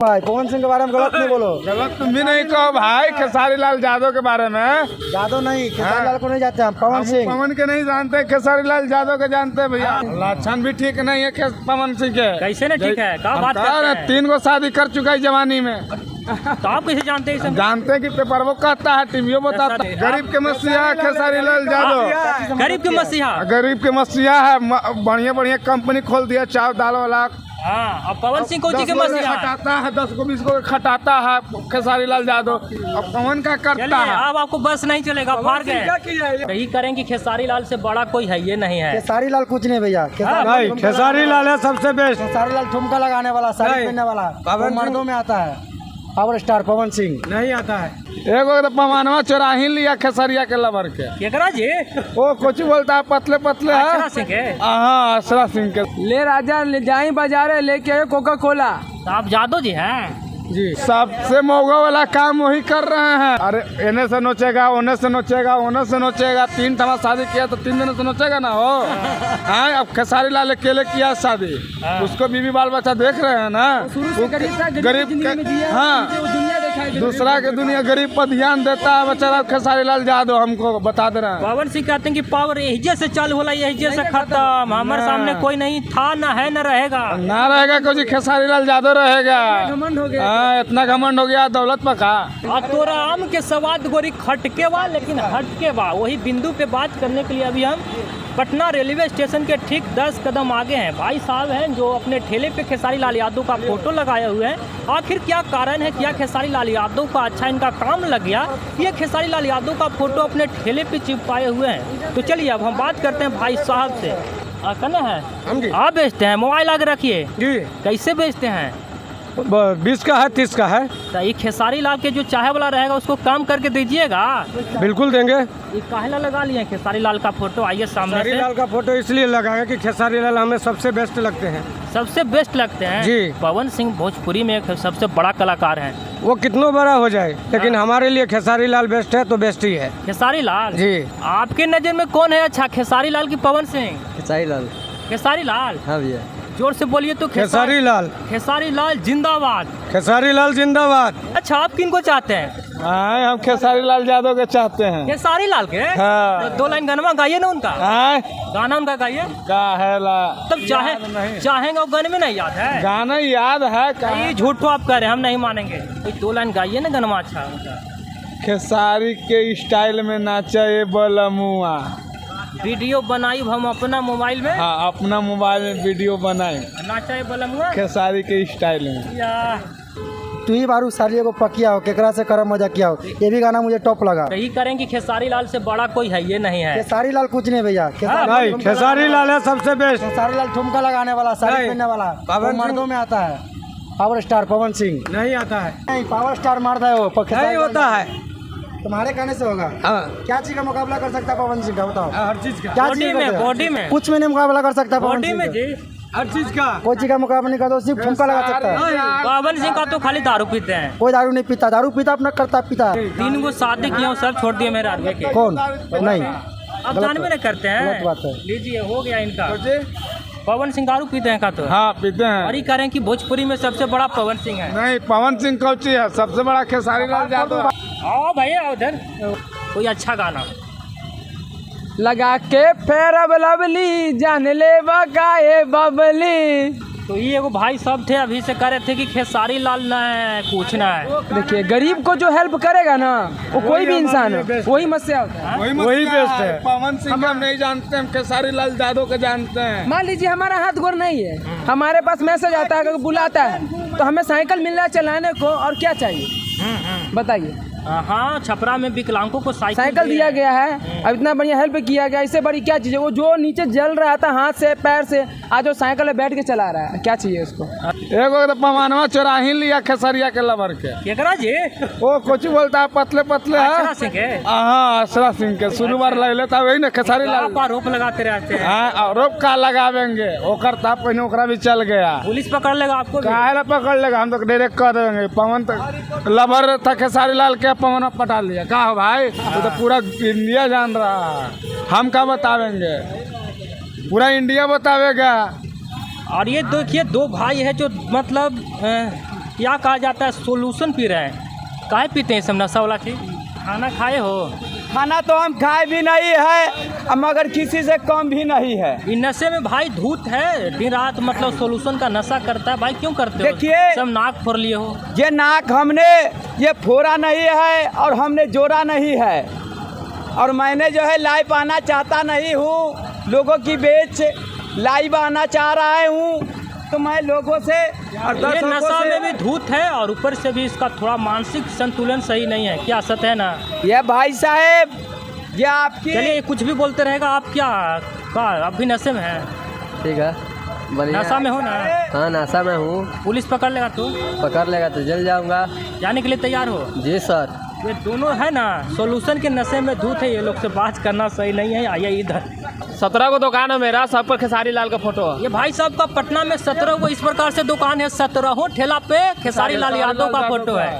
भाई पवन सिंह के बारे में गलत नहीं बोलो। गलत तुम भी नहीं कहो भाई। खेसारी लाल यादव के बारे में। यादव नहीं, खेसारी लाल को नहीं जानते हम, पवन सिंह। पवन के नहीं जानते, खेसारी लाल यादव के जानते हैं भैया। लक्षण भी ठीक नहीं है पवन सिंह के। कैसे नहीं ठीक है? क्या बात करते हैं? 3 गो शादी कर चुका है जवानी में। तो आप कैसे जानते हैं? जानते हैं कि पेपर वो कहता है, टीवियों बताता है। गरीब के मसीहा खेसारी लाल यादव। गरीब के मसीहा। गरीब के मसीहा है। बढ़िया बढ़िया कंपनी खोल दिया, चावल दाल वाला। हाँ, अब पवन सिंह कौन सी के मसीहा खटाता है, 10 को 20 को खटाता है खेसारी लाल यादव। अब पवन का करता है। अब आपको बस नहीं चलेगा, फार गए। यही करें कि खेसारी लाल से बड़ा कोई है ये नहीं है। खेसारी लाल कुछ नहीं भैया। खेसारी लाल है सबसे बेस्ट। खेसारी लाल ठुमका लगाने वाला, साड़ी पहनने वाला, मर्दों में आता है। पावर स्टार पवन सिंह नहीं आता है। एगो तो पवनवा चोरा ही लिया खेसरिया के लवर के। केकरा जी? वो कुछ बोलता है, पतले पतले है। आसरा सिंह के? हाँ, आसरा सिंह के। ले राजा ले जाई बाजारे लेके आए कोका कोला। तो आप यादव जी हैं? जी, सबसे महंगा वाला काम वही कर रहे हैं। अरे इन्हें से नोचेगा, उन्हें से नोचेगा, उन्हें से नोचेगा। 3 ठमा शादी किया तो 3 दिन से नोचेगा ना हो। हाँ, अब खेसारी लाल अकेले किया शादी, उसको बीवी बाल बच्चा देख रहे हैं ना। गरीब, हाँ, दूसरा के दुनिया गरीब पर ध्यान देता है बेचारा खेसारी लाल यादव। हमको बता दे रहे हैं। पवन सिंह कहते हैं कि पावर यही से चालू होला, यही से खत्म। हमारे सामने कोई नहीं था, ना है, ना रहेगा। ना रहेगा कोई, खेसारी लाल यादव रहेगा। घमंड हो गया। हाँ, इतना घमंड हो गया, दौलत पका। और तोरा आम के सवाद गोरी खटके बा, लेकिन हटके बा। वही बिंदु पे बात करने के लिए अभी हम पटना रेलवे स्टेशन के ठीक 10 कदम आगे हैं। भाई साहब हैं जो अपने ठेले पे खेसारी लाल यादव का फोटो लगाए हुए हैं। आखिर क्या कारण है, क्या खेसारी लाल यादव का अच्छा इनका काम लग गया, ये खेसारी लाल यादव का फोटो अपने ठेले पे चिपकाए हुए हैं? तो चलिए अब हम बात करते हैं भाई साहब से। कहना है आप बेचते हैं? मोबाइल आगे रखिए जी। कैसे बेचते हैं? 20 का है, 30 का है। तो ये खेसारी लाल के जो चाहे वाला रहेगा उसको काम करके दीजिएगा। बिल्कुल देंगे। ये काहेला लगा लिए खेसारी लाल का फोटो? आइए सामने खेसारी लाल का फोटो इसलिए लगाया कि खेसारी लाल हमें सबसे बेस्ट लगते हैं। सबसे बेस्ट लगते हैं जी। पवन सिंह भोजपुरी में एक सबसे बड़ा कलाकार हैं। वो कितना बड़ा हो जाए, लेकिन हमारे लिए खेसारी लाल बेस्ट है तो बेस्ट ही है। खेसारी लाल जी। आपके नजर में कौन है अच्छा, खेसारी लाल की पवन सिंह? खेसारी लाल। खेसारी लाल। हाँ भैया, जोर से बोलिए तो। खेसारी लाल। खेसारी लाल जिंदाबाद। खेसारी लाल जिंदाबाद। अच्छा, आप किनको चाहते हैं? हम खेसारी लाल यादव के चाहते हैं। खेसारी लाल के? हाँ। तो 2 लाइन गाना गाइए ना उनका। गाना उनका गाइए। तब चाहेंगे गाने में नहीं याद है? गाना याद है। झूठो आप कह रहे हैं, हम नहीं मानेंगे। 2 लाइन गाइए ना गाना अच्छा उनका। खेसारी के स्टाइल में नाचे बलमुआ। वीडियो बनाई हम अपना मोबाइल में। हाँ, अपना मोबाइल में वीडियो बनाए, नाचा बलमुआ खेसारी के स्टाइल में। तू ही बारू सालियों को पकिया हो, केकरा से करम मजा किया हो। ये भी गाना मुझे टॉप लगा। यही करें कि खेसारी लाल से बड़ा कोई है ये नहीं है। खेसारी लाल कुछ नहीं भैया। खेसारी लाल है सबसे बेस्ट। खेसारी लाल ठुमका लगाने वाला, साड़ी पहनने वाला, मर्दों में आता है। पावर स्टार पवन सिंह नहीं आता है। नहीं, पावर स्टार मारता है वो, नहीं होता है। तुम्हारे कहने से होगा। क्या चीज का मुकाबला कर सकता है पवन सिंह का, बताओ? हर चीज का। बॉडी में कुछ में नहीं मुकाबला कर सकता है पवन सिंह में जी। हर चीज का। कोई चीज का मुकाबला नहीं करता, सिर्फ ठुमका लगा सकता है। पवन सिंह का तो खाली दारू पीते हैं। कोई दारू नहीं पीता, दारू पीता अपना करता पीता। 3 गो शादी किया सब छोड़ दिए मेरे आदमी के। कौन? नहीं, अब जानवे नहीं करते हैं। गलत बात है। लीजिए, हो गया इनका। पवन सिंह दारू पीते हैं का? तो हाँ, पीते हैं। और ये कह रहे हैं कि भोजपुरी में सबसे बड़ा पवन सिंह है। नहीं, पवन सिंह कौची है, सबसे बड़ा खेसारी लाल यादव। आओ भैया उधर, कोई अच्छा गाना लगा के फेर अब लवली जान ले बगाए बबली। तो ये एगो भाई सब थे अभी से कह रहे थे कि खेसारी लाल न पूछना है। देखिए, गरीब को जो हेल्प करेगा ना, वो कोई भी इंसान है, वही मस्या होता है। वही बेस्ट है। पवन सिंह हम नहीं जानते, हम खेसारी लाल यादव के जानते हैं। मान लीजिए हमारा हाथ गोर नहीं है, हमारे पास मैसेज आता है, बुलाता है, तो हमें साइकिल मिल रहा है चलाने को, और क्या चाहिए बताइए? हाँ, छपरा में विकलांगों को साइकिल दिया गया है। अब इतना बढ़िया हेल्प किया गया, इससे बड़ी क्या चीज़ है? वो जो नीचे जल रहा था हाथ से पैर से, आज वो साइकिल में बैठ के चला रहा है, क्या चाहिए उसको? एगो तो पवनवा चोरा ही लिया खेसरिया के लवर के। केकरा जी? वो कुछ बोलता है, पतले पतले है। आसरा सिंह के? हाँ, आसरा सिंह के। शुरू बार ले लेता वही ना खेसारी लाल। आरोप लगाते रहते हैं। हाँ, आरोप का लगावेंगे, ओकर था पहले ओकरा भी चल गया। पुलिस पकड़ लेगा आपको? काहे पकड़ लेगा, हम तो डायरेक्ट कर देंगे। पवन तो लवर था खेसारी लाल के, पवन पटा लिया। क्या हो भाई, तो पूरा इंडिया जान रहा है, हम क्या बतावेंगे, पूरा इंडिया बतावेगा। और ये देखिए 2 भाई है जो मतलब क्या कहा जाता है, सोल्यूशन पी रहे हैं। काहे पीते हैं सब नशा वाला चीज़? खाना खाए हो? खाना तो हम खाए भी नहीं है, मगर किसी से कम भी नहीं है। इन नशे में भाई धूत है, दिन रात मतलब सोल्यूशन का नशा करता है भाई। क्यों करते हो? देखिए, सब नाक फोड़ लिए हो। ये नाक हमने ये फोड़ा नहीं है और हमने जोड़ा नहीं है, और मैंने जो है लाइव आना चाहता नहीं हूँ, लोगों की बेच लाइव आना चाह रहा हूँ, तो मैं लोगों से और ये दर्शकों नशा से में भी धूत है और ऊपर से भी इसका थोड़ा मानसिक संतुलन सही नहीं है। क्या सत्य है ना? ये भाई साहब, ये आपकी चलिए, ये कुछ भी बोलते रहेगा। आप क्या आप भी नशे में हैं? ठीक है, बढ़िया। नशा में हो ना? हाँ, नशा में हूँ। पुलिस पकड़ लेगा तो? पकड़ लेगा तो जेल जाऊंगा। जाने के लिए तैयार हो? जी सर। ये दोनों है ना, सोल्यूशन के नशे में धूत है। ये लोग से बात करना सही नहीं है। आइए इधर। 17 को दुकान है मेरा, सब पर खेसारी लाल का फोटो है। ये भाई साहब का पटना में 17 को इस प्रकार से दुकान है। 17 ठेला पे खेसारी लाल यादव का फोटो है।